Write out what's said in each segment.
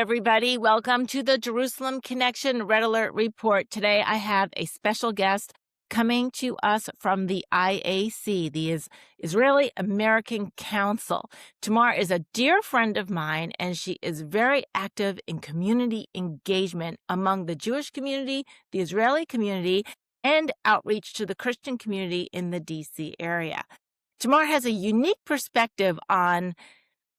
everybody. Welcome to the Jerusalem Connection Red Alert Report. Today, I have a special guest coming to us from the IAC, the Israeli American Council. Tamar is a dear friend of mine, and she is very active in community engagement among the Jewish community, the Israeli community, and outreach to the Christian community in the D.C. area. Tamar has a unique perspective on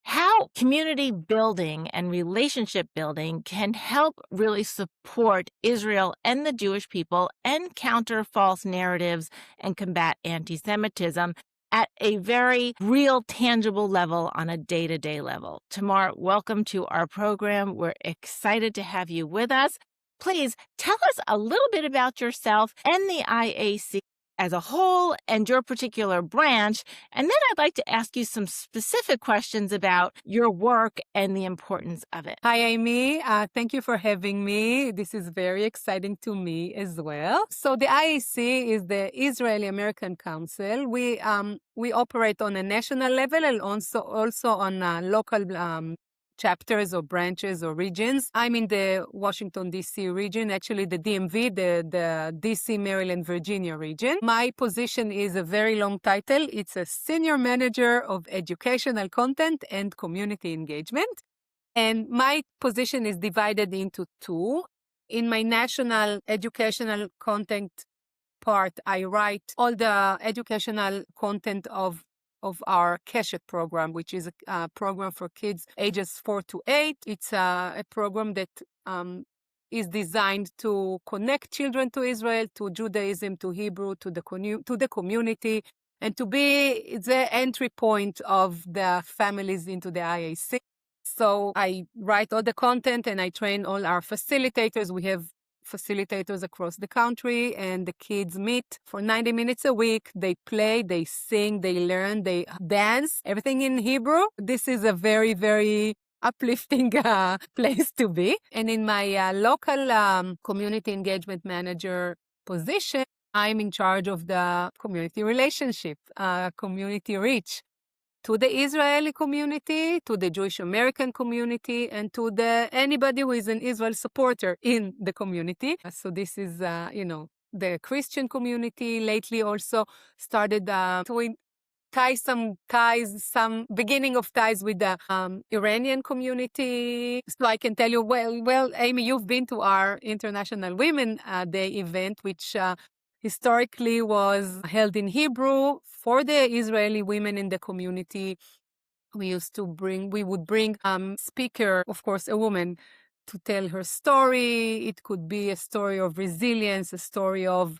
how community building and relationship building can help really support Israel and the Jewish people and counter false narratives and combat anti-Semitism at a very real, tangible level on a day-to-day level. Tamar, welcome to our program. We're excited to have you with us. Please tell us a little bit about yourself and the IAC as a whole and your particular branch. And then I'd like to ask you some specific questions about your work and the importance of it. Hi, Amy. Thank you for having me. This is very exciting to me as well. So the IAC is the Israeli American Council. We operate on a national level and also on local chapters or branches or regions. I'm in the Washington, D.C. region, actually the DMV, the D.C., Maryland, Virginia region. My position is a very long title. It's a Senior Manager of Educational Content and Community Engagement. And my position is divided into two. In my national educational content part, I write all the educational content of our Keshet program, which is a program for kids ages 4 to 8. It's a program that is designed to connect children to Israel, to Judaism, to Hebrew, to the community, and to be the entry point of the families into the IAC. So I write all the content and I train all our facilitators. We have facilitators across the country, and the kids meet for 90 minutes a week. They play, they sing, they learn, they dance, everything in Hebrew. This is a very, very uplifting place to be. And in my local community engagement manager position, I'm in charge of the community relationship, community reach to the Israeli community, to the Jewish American community, and to anybody who is an Israel supporter in the community. So this is, the Christian community lately also started to some beginning of ties with the Iranian community. So I can tell you, well, Amy, you've been to our International Women Day event, which historically was held in Hebrew for the Israeli women in the community. We would bring speaker, of course, a woman, to tell her story. It could be a story of resilience, a story of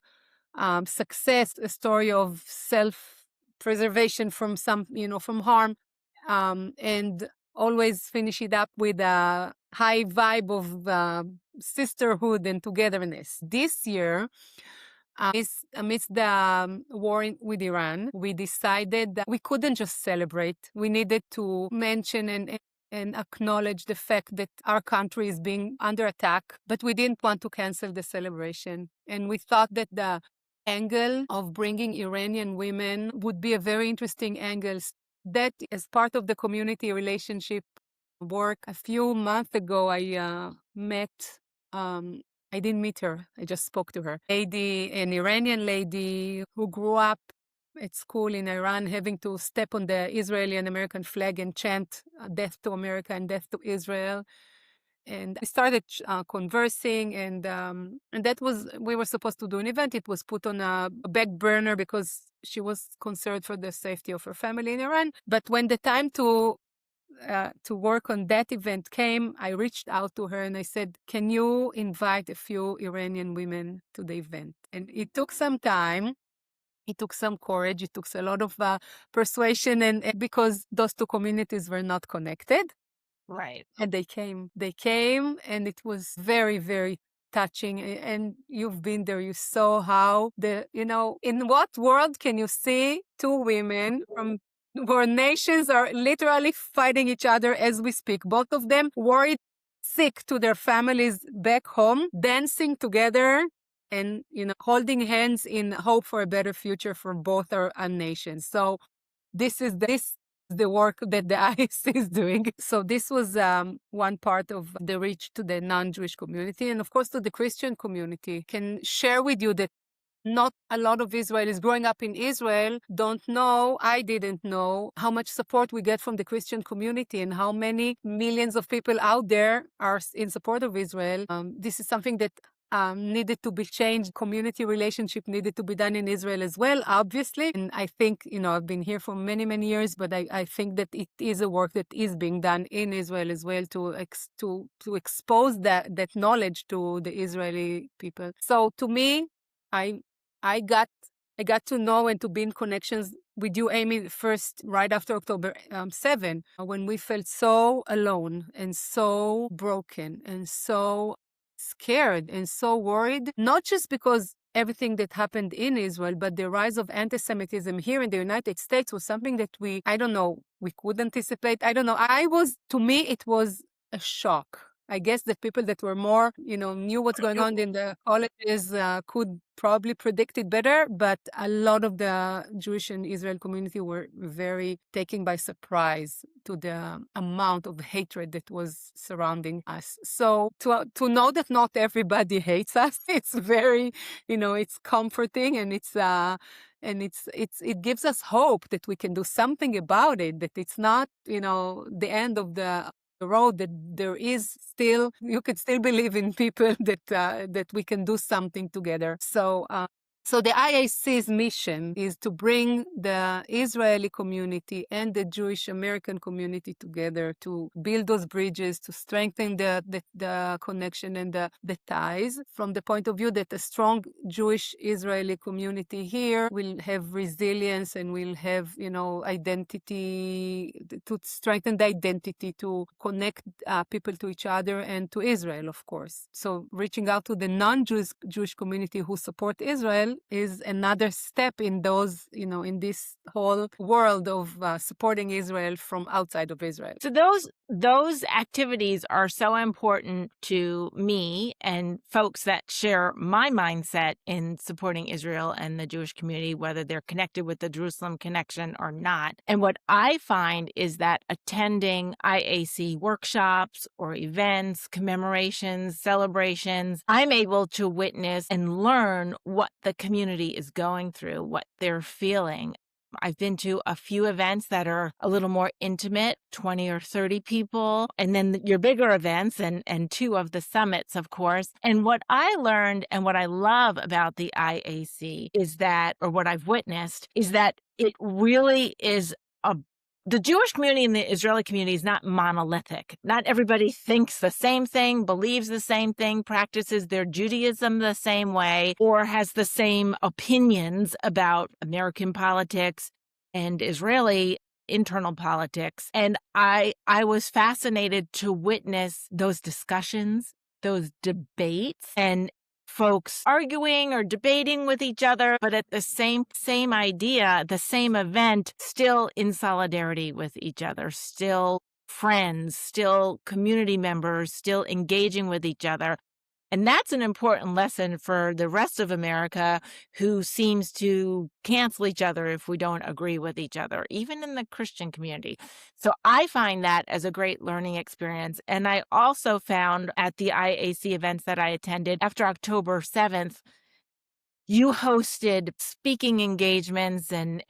success, a story of self-preservation from from harm, and always finish it up with a high vibe of sisterhood and togetherness. This year, amidst the war with Iran, we decided that we couldn't just celebrate. We needed to mention and acknowledge the fact that our country is being under attack, but we didn't want to cancel the celebration. And we thought that the angle of bringing Iranian women would be a very interesting angle. That, as part of the community relationship work, a few months ago, I met I didn't meet her. I just spoke to her. An Iranian lady who grew up at school in Iran, having to step on the Israeli and American flag and chant death to America and death to Israel. And we started conversing, and that was, we were supposed to do an event. It was put on a back burner because she was concerned for the safety of her family in Iran. But when the time to work on that event came, I reached out to her and I said, can you invite a few Iranian women to the event? And it took some time. It took some courage. It took a lot of persuasion, and because those two communities were not connected. Right. And they came, and it was very, very touching. And you've been there. You saw how in what world can you see two women from where nations are literally fighting each other as we speak, both of them worried, sick to their families back home, dancing together and, holding hands in hope for a better future for both our nations. So this is the work that the IAC is doing. So this was one part of the reach to the non-Jewish community. And of course, to the Christian community, can share with you that not a lot of Israelis growing up in Israel don't know, I didn't know, how much support we get from the Christian community and how many millions of people out there are in support of Israel. This is something that needed to be changed. Community relationship needed to be done in Israel as well, obviously. And I think, I've been here for many, many years, but I think that it is a work that is being done in Israel as well to expose that knowledge to the Israeli people. So to me, I I got to know and to be in connections with you, Amy, first right after October 7, when we felt so alone and so broken and so scared and so worried, not just because everything that happened in Israel, but the rise of antisemitism here in the United States was something that we could anticipate. I don't know. To me, it was a shock. I guess the people that were more, knew what's going on in the colleges could probably predict it better, but a lot of the Jewish and Israel community were very taken by surprise to the amount of hatred that was surrounding us. So to know that not everybody hates us, it's very, it's comforting, and it gives us hope that we can do something about it, that it's not, the end of the road, that there is still, you can still believe in people that we can do something together. So the IAC's mission is to bring the Israeli community and the Jewish American community together, to build those bridges, to strengthen the connection and the ties, from the point of view that a strong Jewish Israeli community here will have resilience and will have, identity, to strengthen the identity, to connect people to each other and to Israel, of course. So reaching out to the non-Jewish community who support Israel is another step in those, in this whole world of supporting Israel from outside of Israel. So those activities are so important to me and folks that share my mindset in supporting Israel and the Jewish community, whether they're connected with the Jerusalem connection or not. And what I find is that attending IAC workshops or events, commemorations, celebrations, I'm able to witness and learn what the community is going through, what they're feeling. I've been to a few events that are a little more intimate, 20 or 30 people, and then your bigger events and two of the summits, of course. And what I learned and what I love about the IAC is that, or what I've witnessed, is that it really is the Jewish community and the Israeli community is not monolithic. Not everybody thinks the same thing, believes the same thing, practices their Judaism the same way, or has the same opinions about American politics and Israeli internal politics. And I was fascinated to witness those discussions, those debates, and folks arguing or debating with each other, but at the same idea, the same event, still in solidarity with each other, still friends, still community members, still engaging with each other. And that's an important lesson for the rest of America, who seems to cancel each other if we don't agree with each other, even in the Christian community. So I find that as a great learning experience. And I also found at the IAC events that I attended after October 7th, you hosted speaking engagements and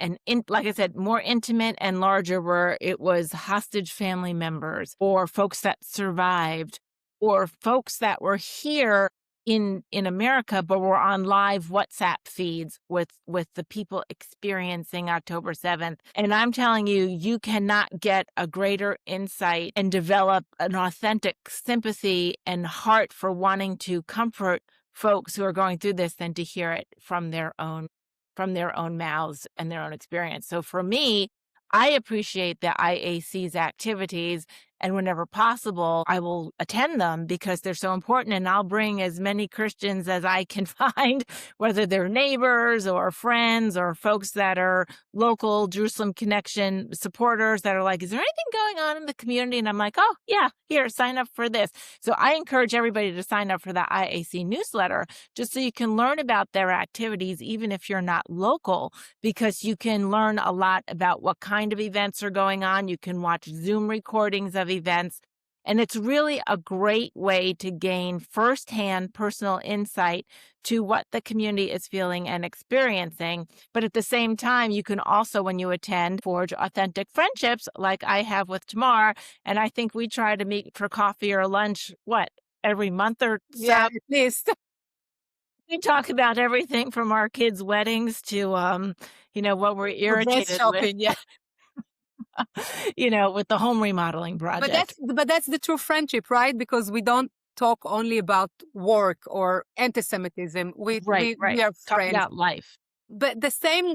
like I said, more intimate and larger, where it was hostage family members or folks that survived, or folks that were here in America, but were on live WhatsApp feeds with the people experiencing October 7th. And I'm telling you, you cannot get a greater insight and develop an authentic sympathy and heart for wanting to comfort folks who are going through this than to hear it from their own mouths and their own experience. So for me, I appreciate the IAC's activities And whenever possible, I will attend them because they're so important. And I'll bring as many Christians as I can find, whether they're neighbors or friends or folks that are local Jerusalem Connection supporters that are like, is there anything going on in the community? And I'm like, oh, yeah, here, sign up for this. So I encourage everybody to sign up for the IAC newsletter just so you can learn about their activities, even if you're not local, because you can learn a lot about what kind of events are going on. You can watch Zoom recordings of events. And it's really a great way to gain firsthand personal insight to what the community is feeling and experiencing. But at the same time, you can also, when you attend, forge authentic friendships like I have with Tamar. And I think we try to meet for coffee or lunch, every month or Yeah, so. at least. We talk about everything from our kids' weddings to, what we're Or dress irritated with, shopping, yeah. with the home remodeling But project. that's the true friendship, right? Because we don't talk only about work or anti-Semitism. Right, We right. are Talk friends. about life. But the same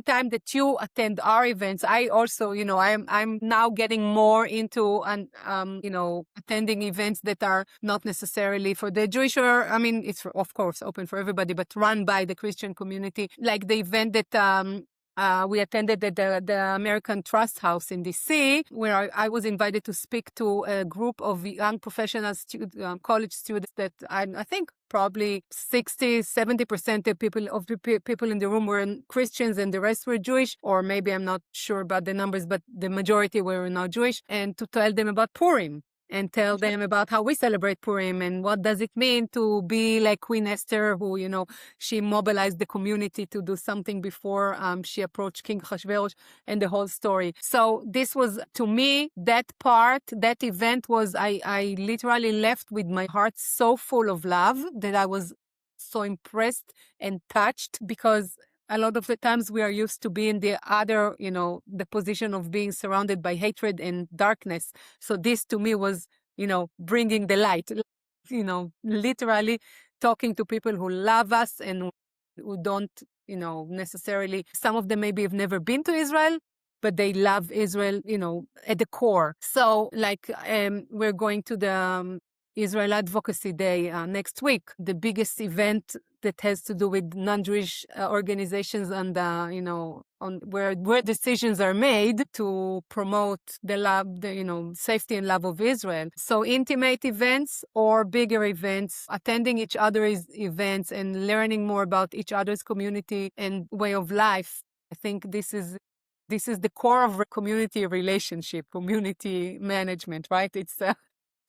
time that you attend our events, I also, I'm now getting more into and attending events that are not necessarily for the Jewish, or I mean, it's of course open for everybody, but run by the Christian community, like the event that we attended at the American Trust House in DC, where I was invited to speak to a group of young professional college students that I think probably 60-70% of people in the room were Christians and the rest were Jewish, or maybe I'm not sure about the numbers, but the majority were not Jewish, and to tell them about Purim and tell them about how we celebrate Purim and what does it mean to be like Queen Esther, who, she mobilized the community to do something before she approached King Hashverosh, and the whole story. So this was, to me, that event was, I literally left with my heart so full of love that I was so impressed and touched, because a lot of the times we are used to being the other, the position of being surrounded by hatred and darkness. So this to me was, bringing the light, literally talking to people who love us and who don't, necessarily, some of them maybe have never been to Israel, but they love Israel, at the core. So like, we're going to the Israel Advocacy Day next week, the biggest event that has to do with non-Jewish organizations and, on where decisions are made to promote the love, safety and love of Israel. So intimate events or bigger events, attending each other's events and learning more about each other's community and way of life. I think this is the core of a community relationship, community management, right? It's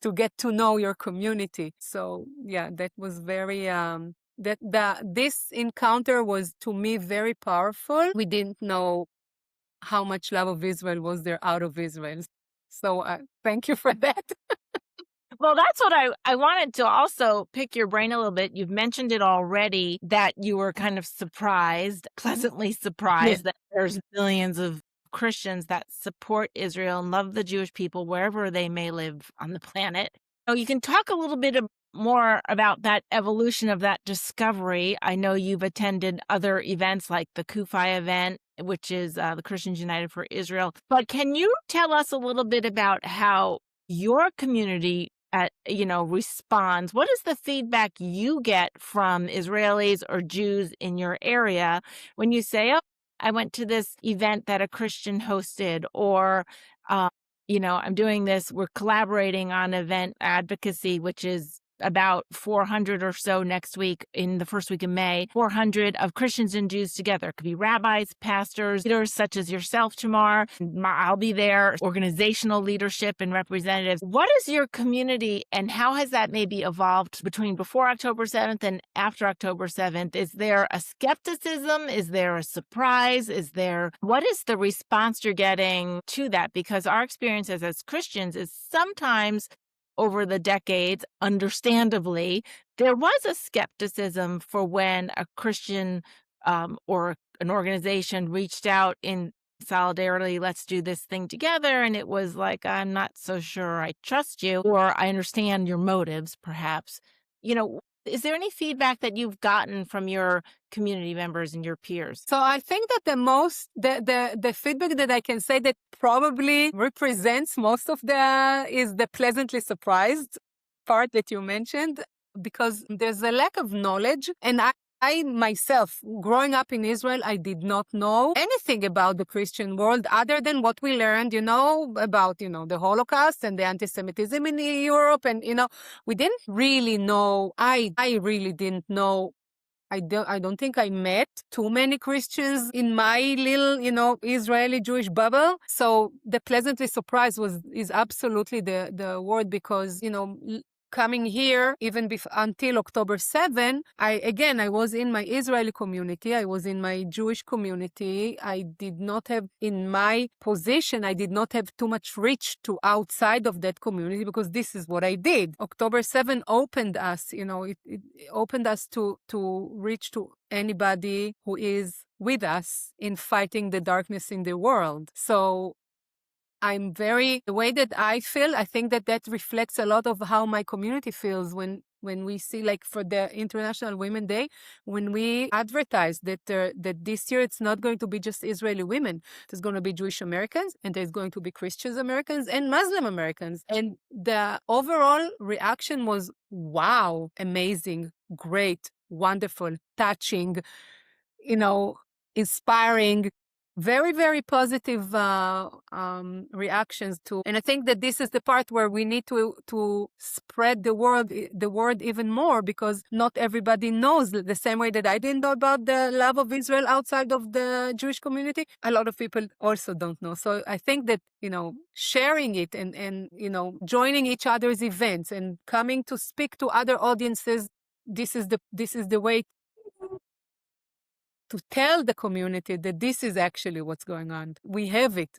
to get to know your community. So yeah, that was very this encounter was to me very powerful. We didn't know how much love of Israel was there out of Israel. So thank you for that. Well, that's what I wanted to also pick your brain a little bit. You've mentioned it already that you were kind of surprised, pleasantly Yeah. surprised that there's millions of Christians that support Israel and love the Jewish people wherever they may live on the planet. So you can talk a little bit more about that evolution of that discovery. I know you've attended other events like the Kufi event, which is the Christians United for Israel. But can you tell us a little bit about how your community responds? What is the feedback you get from Israelis or Jews in your area when you say, oh, I went to this event that a Christian hosted, or, I'm doing this, we're collaborating on event advocacy, which is about 400 or so next week in the first week of May, 400 of Christians and Jews together. It could be rabbis, pastors, leaders such as yourself, Tamar. I'll be there, organizational leadership and representatives. What is your community and how has that maybe evolved between before October 7th and after October 7th? Is there a skepticism? Is there a surprise? What is the response you're getting to that? Because our experiences as Christians is sometimes over the decades, understandably, there was a skepticism for when a Christian or an organization reached out in solidarity, let's do this thing together. And it was like, I'm not so sure I trust you, or I understand your motives, perhaps. Is there any feedback that you've gotten from your community members and your peers? So I think that the feedback that I can say that probably represents most of the is the pleasantly surprised part that you mentioned, because there's a lack of knowledge. And I myself, growing up in Israel, I did not know anything about the Christian world other than what we learned, about, the Holocaust and the anti-Semitism in Europe. And, we didn't really know, I really didn't know. I don't think I met too many Christians in my little, Israeli Jewish bubble. So the pleasantly surprised is absolutely the word, because, coming here, even until October 7, I was in my Israeli community. I was in my Jewish community. I did not have, in my position, I did not have too much reach to outside of that community, because this is what I did. October 7 opened us, it opened us to reach to anybody who is with us in fighting the darkness in the world. So the way that I feel, I think that reflects a lot of how my community feels when we see, like for the International Women's Day, when we advertise that this year it's not going to be just Israeli women. There's going to be Jewish Americans, and there's going to be Christian Americans and Muslim Americans. And the overall reaction was, wow, amazing, great, wonderful, touching, inspiring, very, very positive reactions to. And I think that this is the part where we need to spread the word even more, because not everybody knows. The same way that I didn't know about the love of Israel outside of the Jewish community, a lot of people also don't know. So I think that, sharing it and joining each other's events and coming to speak to other audiences, this is the way to tell the community that this is actually what's going on. We have it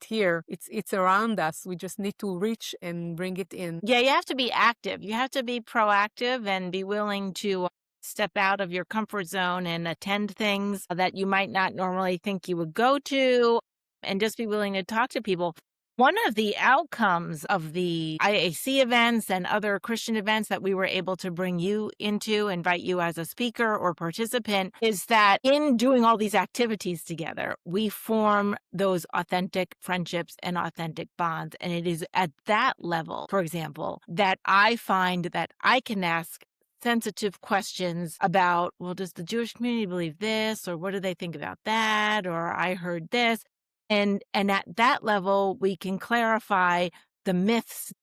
here. It's around us. We just need to reach and bring it in. Yeah, you have to be active. You have to be proactive and be willing to step out of your comfort zone and attend things that you might not normally think you would go to, and just be willing to talk to people. One of the outcomes of the IAC events and other Christian events that we were able to bring you into, invite you as a speaker or participant, is that in doing all these activities together, we form those authentic friendships and authentic bonds. And it is at that level, for example, that I find that I can ask sensitive questions about, well, does the Jewish community believe this? Or what do they think about that? Or I heard this. And at that level, we can clarify the myths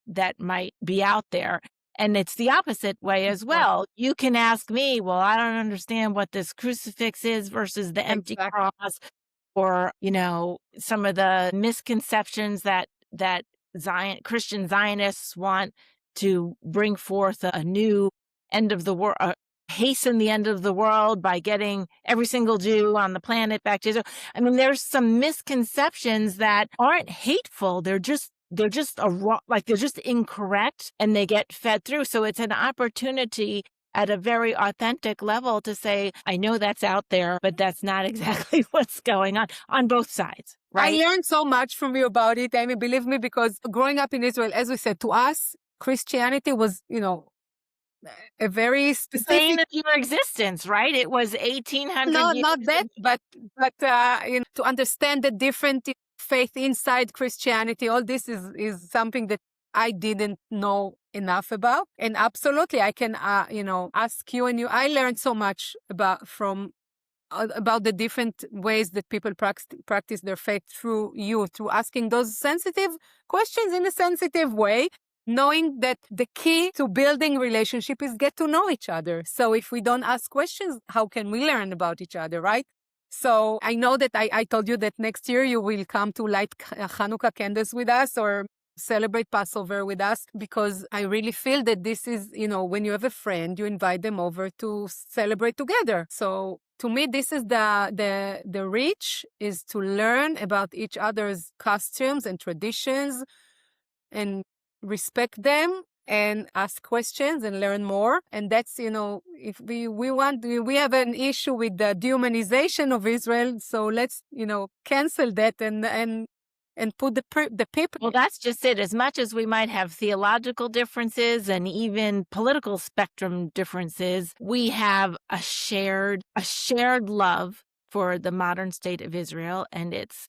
that might be out there. And it's the opposite way as well. You can ask me, well, I don't understand what this crucifix is versus the empty cross, or, some of the misconceptions that Christian Zionists want to bring forth a new end of the world, hasten the end of the world by getting every single Jew on the planet back to Israel. I mean, there's some misconceptions that aren't hateful. They're just they're just incorrect, and they get fed through. So it's an opportunity at a very authentic level to say, I know that's out there, but that's not exactly what's going on both sides. Right? I learned so much from you about it, Amy, believe me, because growing up in Israel, as we said, to us, Christianity was, a very specific Bane of your existence, right? It was 1800 No, years. not that, but to understand the different faith inside Christianity, all this is something that I didn't know enough about. And absolutely, I can, ask you, and I learned so much about the different ways that people practice their faith through asking those sensitive questions in a sensitive way, knowing that the key to building relationship is get to know each other. So if we don't ask questions, how can we learn about each other, right? So I know that I told you that next year you will come to light Hanukkah candles with us or celebrate Passover with us, because I really feel that this is, when you have a friend, you invite them over to celebrate together. So to me, this is the reach, is to learn about each other's costumes and traditions and respect them and ask questions and learn more. And that's, if we have an issue with the dehumanization of Israel, so let's, cancel that and and put the people. Well, that's just it. As much as we might have theological differences and even political spectrum differences, we have a shared love for the modern state of Israel and its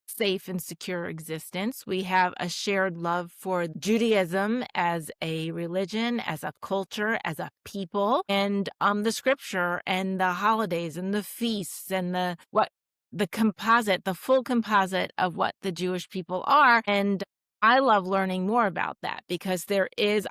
safe and secure existence. We have a shared love for Judaism as a religion, as a culture, as a people, and the scripture and the holidays and the feasts and the full composite of what the Jewish people are. And I love learning more about that because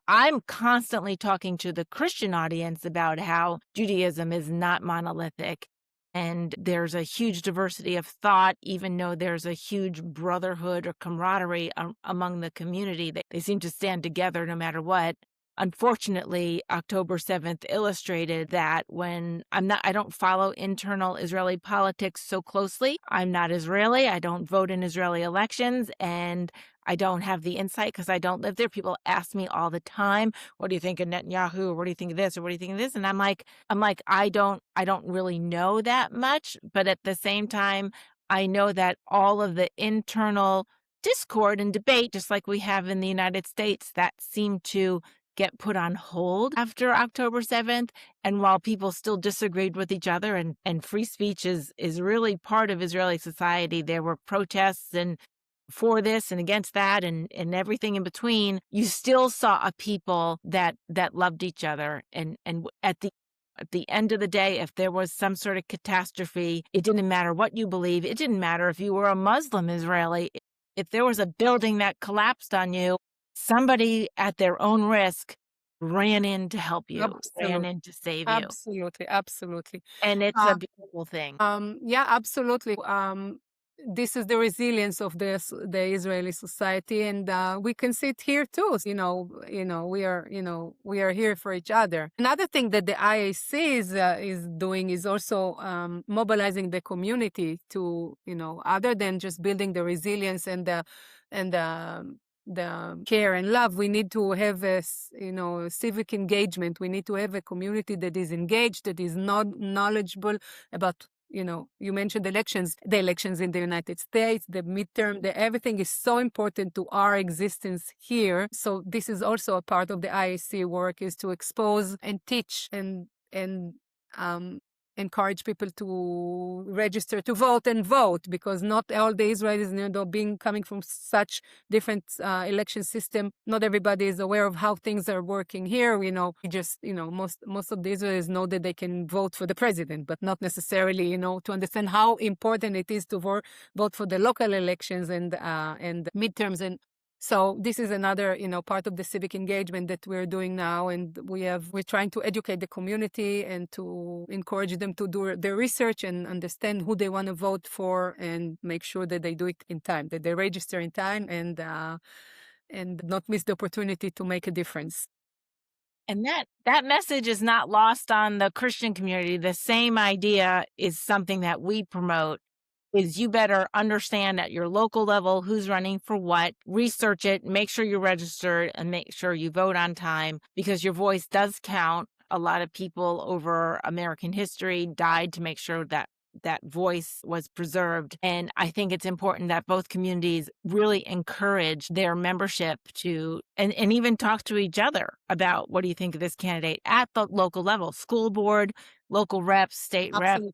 I'm constantly talking to the Christian audience about how Judaism is not monolithic. And there's a huge diversity of thought, even though there's a huge brotherhood or camaraderie among the community. They seem to stand together no matter what. Unfortunately, October 7th illustrated that when I don't follow internal Israeli politics so closely. I'm not Israeli. I don't vote in Israeli elections, and I don't have the insight because I don't live there. People ask me all the time, what do you think of Netanyahu? Or what do you think of this? Or what do you think of this? And I'm like, I don't really know that much. But at the same time, I know that all of the internal discord and debate, just like we have in the United States, that seem to get put on hold after October 7th. And while people still disagreed with each other and free speech is really part of Israeli society, there were protests and for this and against that and everything in between, you still saw a people that loved each other. And at the end of the day, if there was some sort of catastrophe, it didn't matter what you believe. It didn't matter if you were a Muslim Israeli. If there was a building that collapsed on you, somebody at their own risk ran in to help you, ran in to save you. Absolutely. And it's a beautiful thing. Yeah, absolutely. This is the resilience of the Israeli society, and we can see it here too. We are here for each other. Another thing that the IAC is doing is also mobilizing the community to, other than just building the resilience and the care and love, we need to have civic engagement. We need to have a community that is engaged, that is not knowledgeable about, you mentioned the elections in the United States, the midterm, everything is so important to our existence here. So this is also a part of the IAC work, is to expose and teach and encourage people to register to vote, because not all the Israelis, coming from such different election system, not everybody is aware of how things are working here. Most of the Israelis know that they can vote for the president, but not necessarily, to understand how important it is to vote for the local elections and midterms. And so this is another, part of the civic engagement that we're doing now, and we're trying to educate the community and to encourage them to do their research and understand who they want to vote for, and make sure that they do it in time, that they register in time, and not miss the opportunity to make a difference. And that message is not lost on the Christian community. The same idea is something that we promote. Is you better understand at your local level who's running for what, research it, make sure you're registered, and make sure you vote on time, because your voice does count. A lot of people over American history died to make sure that voice was preserved. And I think it's important that both communities really encourage their membership to, and even talk to each other about, what do you think of this candidate at the local level, school board, local reps, state reps,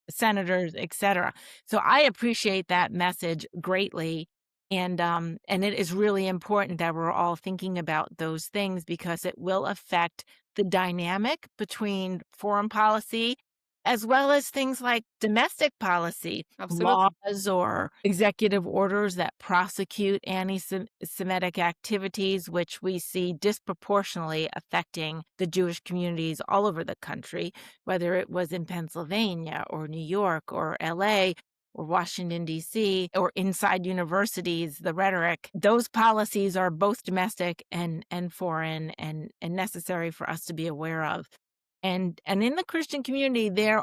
senators, etc. So I appreciate that message greatly. And it is really important that we're all thinking about those things, because it will affect the dynamic between foreign policy as well as things like domestic policy, laws or executive orders that prosecute anti-Semitic activities, which we see disproportionately affecting the Jewish communities all over the country, whether it was in Pennsylvania or New York or LA or Washington, D.C., or inside universities. The rhetoric, those policies are both domestic and foreign, and necessary for us to be aware of. And in the Christian community, there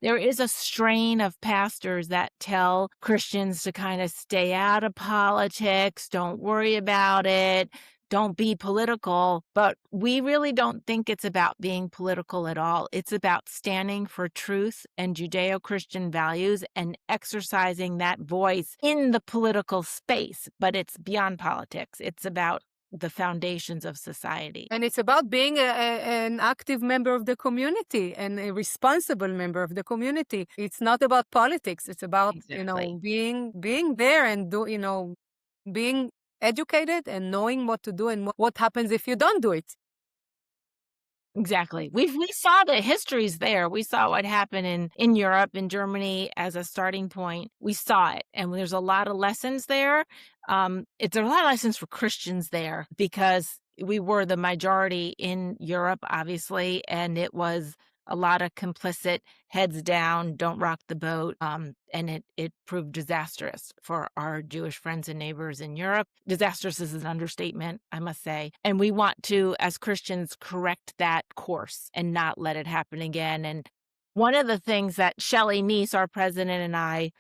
is a strain of pastors that tell Christians to kind of stay out of politics, don't worry about it, don't be political, but we really don't think it's about being political at all. It's about standing for truth and Judeo-Christian values and exercising that voice in the political space, but it's beyond politics. It's about the foundations of society. And it's about being an active member of the community and a responsible member of the community. It's not about politics. It's about, Exactly. being there and being educated and knowing what to do and what happens if you don't do it. Exactly. We saw the histories there. We saw what happened in Europe, in Germany as a starting point. We saw it, and there's a lot of lessons there. It's a lot of lessons for Christians there because we were the majority in Europe, obviously, and it was a lot of complicit, heads down, don't rock the boat. And it proved disastrous for our Jewish friends and neighbors in Europe. Disastrous is an understatement, I must say. And we want to, as Christians, correct that course and not let it happen again. And one of the things that Shelley Neese, our president, and I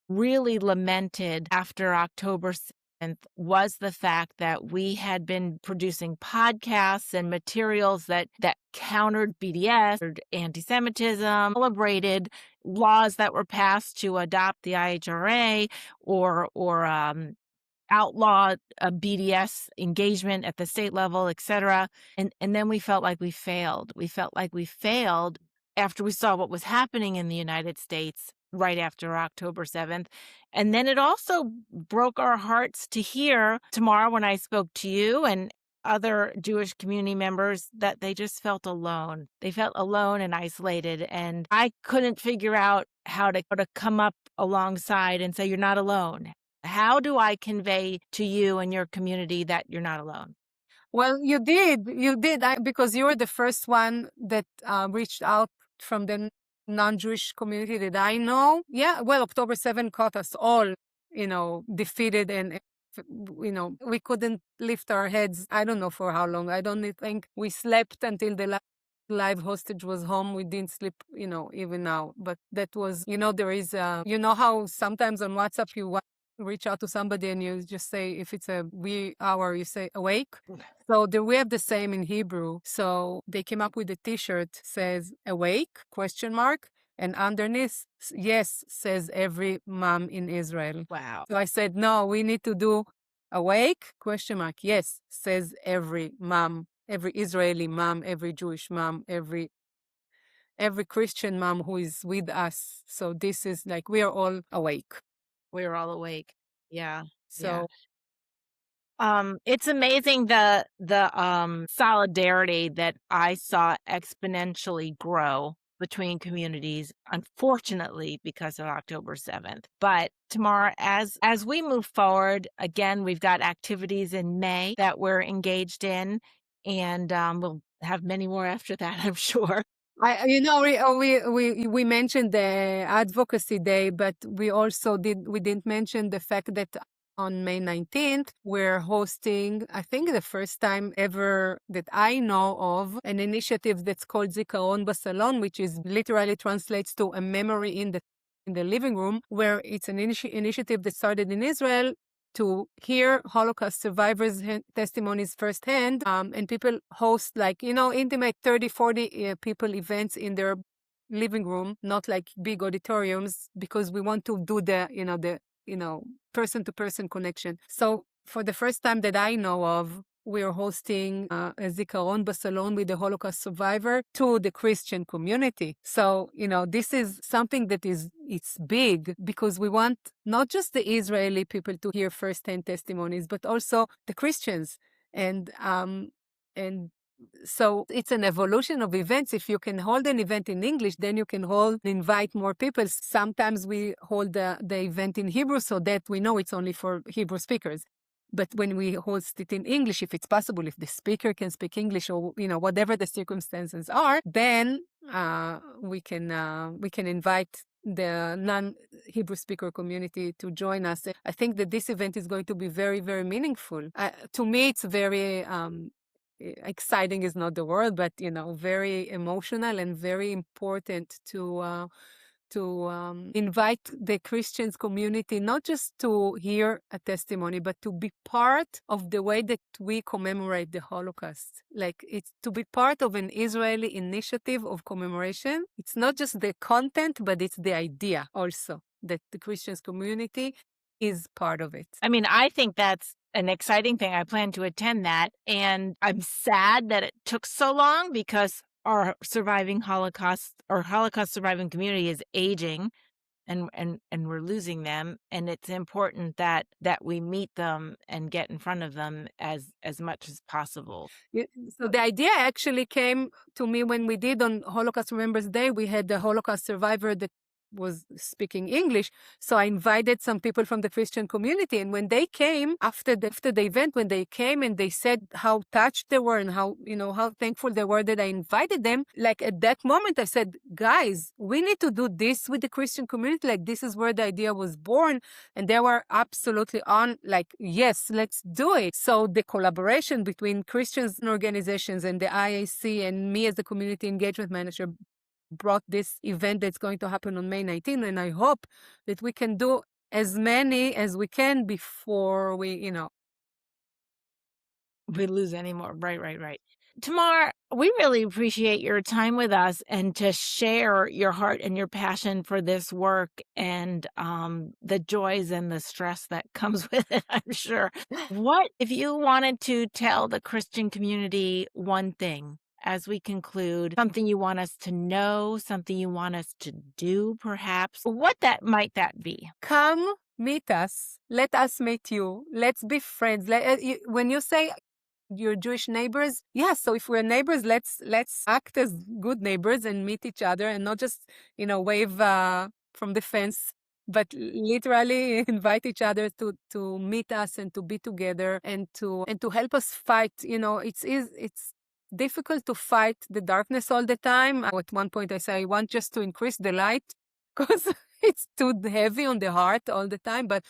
really lamented after October 7th was the fact that we had been producing podcasts and materials that countered BDS or antisemitism, celebrated laws that were passed to adopt the IHRA or outlaw BDS engagement at the state level, et cetera. And then we felt like we failed. We felt like we failed after we saw what was happening in the United States right after October 7th. And then it also broke our hearts to hear tomorrow when I spoke to you and other Jewish community members that they just felt alone. They felt alone and isolated. And I couldn't figure out how to come up alongside and say, you're not alone. How do I convey to you and your community that you're not alone? Well, you did, because you were the first one that reached out from the non-Jewish community that I know. Yeah, well, October 7 caught us all, defeated and, we couldn't lift our heads. I don't know for how long. I don't think we slept until the live hostage was home. We didn't sleep, even now. But that was, there is, how sometimes on WhatsApp you reach out to somebody and you just say, if it's a wee hour, you say awake. So we have the same in Hebrew. So they came up with a t-shirt says awake, question mark. And underneath, yes, says every mom in Israel. Wow. So I said, no, we need to do awake, question mark. Yes, says every mom, every Israeli mom, every Jewish mom, every Christian mom who is with us. So this is like, we are all awake. We're all awake. Yeah. So it's amazing the solidarity that I saw exponentially grow between communities, unfortunately, because of October 7th. But Tamar, as we move forward, again, we've got activities in May that we're engaged in, and we'll have many more after that, I'm sure. We mentioned the Advocacy Day, but we didn't mention the fact that on May 19th, we're hosting, I think the first time ever that I know of, an initiative that's called Zikaron Basalon, which is literally translates to a memory in the living room, where it's an initiative that started in Israel to hear Holocaust survivors' testimonies firsthand, and people host intimate 30, 40 people events in their living room, not like big auditoriums, because we want to do the person-to-person connection. So for the first time that I know of, we are hosting a Zikaron Basalon with the Holocaust survivor to the Christian community. So, this is something that it's big because we want not just the Israeli people to hear firsthand testimonies, but also the Christians. And so it's an evolution of events. If you can hold an event in English, then you can invite more people. Sometimes we hold the event in Hebrew so that we know it's only for Hebrew speakers. But when we host it in English, if it's possible, if the speaker can speak English or, whatever the circumstances are, then we can invite the non-Hebrew speaker community to join us. I think that this event is going to be very, very meaningful. To me, it's very exciting is not the word, but very emotional and very important to invite the Christians community not just to hear a testimony, but to be part of the way that we commemorate the Holocaust. Like it's to be part of an Israeli initiative of commemoration. It's not just the content, but it's the idea also that the Christians community is part of it. I mean, I think that's an exciting thing. I plan to attend that. And I'm sad that it took so long because our surviving Holocaust or Holocaust surviving community is aging and we're losing them. And it's important that we meet them and get in front of them as much as possible. So the idea actually came to me when we did on Holocaust Remembrance Day. We had the Holocaust survivor that was speaking English. So I invited some people from the Christian community. And when they came after the event, when they came and they said how touched they were and how thankful they were that I invited them, like at that moment I said, guys, we need to do this with the Christian community. Like this is where the idea was born. And they were absolutely on, like, yes, let's do it. So the collaboration between Christians organizations and the IAC and me as the community engagement manager brought this event that's going to happen on May 19th. And I hope that we can do as many as we can before we lose any more. Right. Tamar, we really appreciate your time with us and to share your heart and your passion for this work and the joys and the stress that comes with it, I'm sure. What if you wanted to tell the Christian community one thing as we conclude, something you want us to know, something you want us to do, perhaps? What might that be? Come meet us. Let us meet you. Let's be friends. When you say your Jewish neighbors, so if we're neighbors, let's act as good neighbors and meet each other and not just wave from the fence, but literally invite each other to meet us and to be together and to help us fight. It's difficult to fight the darkness all the time. At one point I say I want just to increase the light because it's too heavy on the heart all the time, but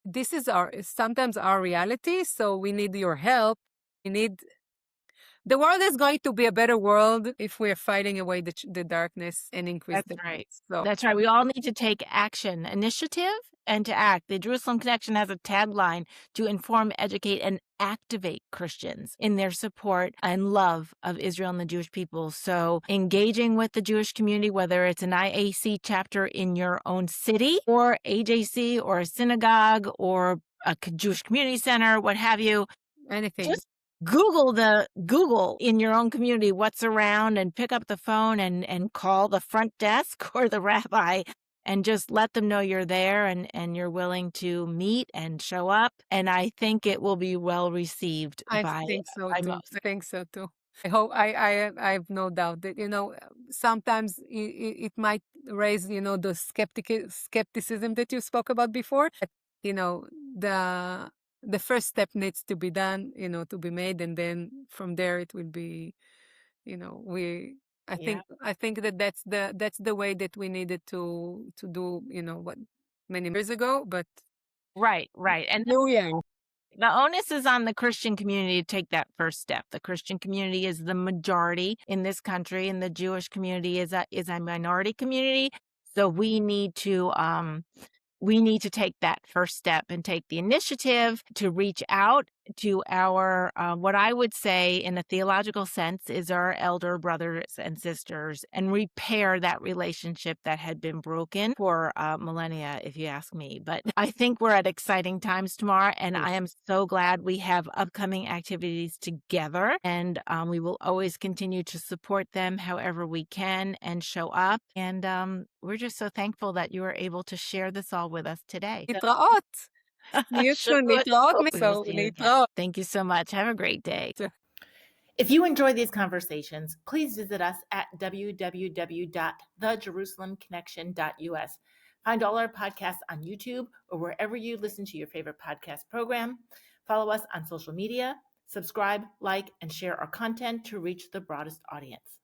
this is sometimes our reality, so we need your help. The world is going to be a better world if we are fighting away the darkness and increase the light. So That's right. We all need to take action, initiative, and to act. The Jerusalem Connection has a tagline to inform, educate, and activate Christians in their support and love of Israel and the Jewish people. So engaging with the Jewish community, whether it's an IAC chapter in your own city or AJC or a synagogue or a Jewish community center, what have you, anything. just Google in your own community what's around and pick up the phone and call the front desk or the rabbi and just let them know you're there and you're willing to meet and show up. And I think it will be well received I by think so too. most. I think so too. I hope I have no doubt that sometimes it might raise the skepticism that you spoke about before. But, the first step needs to be done, to be made, and then from there it will be, I think that that's the way that we needed to do, what many years ago, but Right. And the onus is on the Christian community to take that first step. The Christian community is the majority in this country, and the Jewish community is a minority community. So we need to take that first step and take the initiative to reach out to our, what I would say in a theological sense is our elder brothers and sisters and repair that relationship that had been broken for millennia, if you ask me. But I think we're at exciting times tomorrow, and I am so glad we have upcoming activities together, and we will always continue to support them however we can and show up. And we're just so thankful that you were able to share this all with us today. להתראות. See you soon. להתראות. Thank you so much. Have a great day. If you enjoy these conversations, please visit us at www.thejerusalemconnection.us. Find all our podcasts on YouTube or wherever you listen to your favorite podcast program. Follow us on social media, subscribe, like, and share our content to reach the broadest audience.